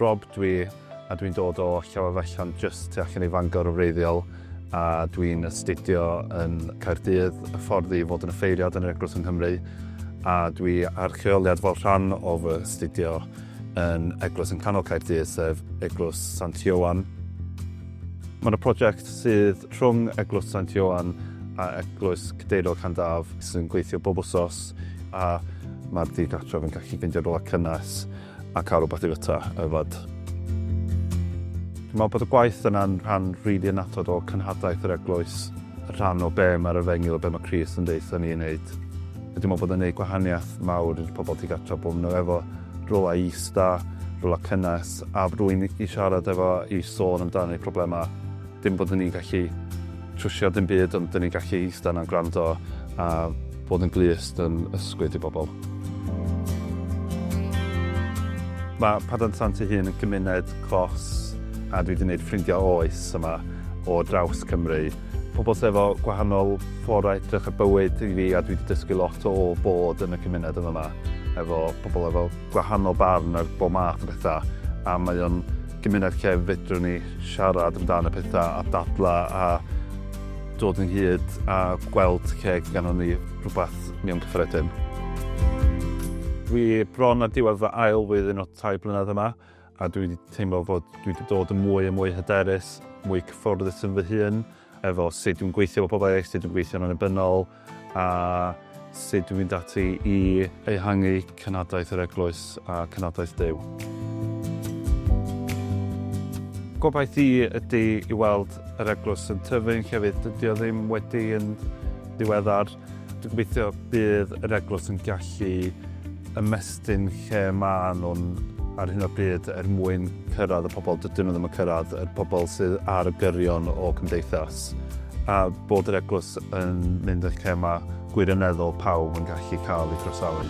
Rob a dwi'n dod o Llawar just tu allan i Fangor o wreiddiol, a dwi'n astudio yn Caerdydd, hyfforddi i fod yn ffeiriad yn yr eglwys yng Nghymru, a dwi ar lleoliad fel rhan o fy astudio yn eglwys yn canol Caerdydd, sef eglwys Sant Ioan. Mae'n prosiect sydd rhwng eglwys Sant Ioan a eglwys Cadeirog Llandaf sy'n gweithio bob wsos, a mae'r digartref yn gallu ffeindio rhywle cynnes a cael rhywbeth i fyta yfed. Dwi'n meddwl bod y gwaith yna'n rhan rili annatod o cynhadaeth yr eglwys, rhan o be mae'r efengil o be mae Crist yn deud ni i wneud. Dwi'n meddwl bod yn gwneud gwahaniaeth mawr i'r pobl digartref bod nhw efo rhywle i ista, rhywle cynnes, a rhywun i siarad efo i sôn amdano eu problemau. Dim bod ni'n gallu trwsio dim byd, ond ni'n gallu ista yna'n gwrando a bod yn glust yn ysgwyd i bobl. Mae Padan Sant ei hun yn gymuned clos, a dwi wedi gwneud ffrindiau oes yma o draws Cymru. Pobl sydd efo gwahanol ffordd edrych y bywyd i fi, a dwi wedi dysgu lot o bod yn y cymuned yma. Efo pobl efo gwahanol barn ar bob math o bethau, a mae o'n gymuned lle fedrwn ni siarad amdano pethau a dadla a dod yn hyd a gweld lle ganon ni rhywbeth mewn cyffredin. Dwi bron ar diwedd fy ail flwyddyn o 2 blynedd yma, a dwi wedi teimlo fod dwi wedi dod yn mwy a mwy hyderus, mwy cyfforddus yn fy hun, efo sut dwi'n gweithio efo pobl eraill, sut dwi'n gweithio yn annibynnol, a sut dwi'n mynd ati i ehangu cynadaeth yr eglwys a cynadaeth Duw. Gobaith i ydy i weld yr eglwys yn tyfu'n llefydd, dydy o ddim wedi yn ddiweddar. Dwi'n gobeithio bydd yr eglwys yn gallu ymestyn lle maen nhw'n ar hyn o bryd mwyn cyrraedd y pobl dydyn nhw ddim yn cyrraedd, y pobl sydd ar y gyrion o cymdeithas, a bod yr eglwys yn mynd â lle mae gwirioneddol pawb yn gallu cael ei groesawu.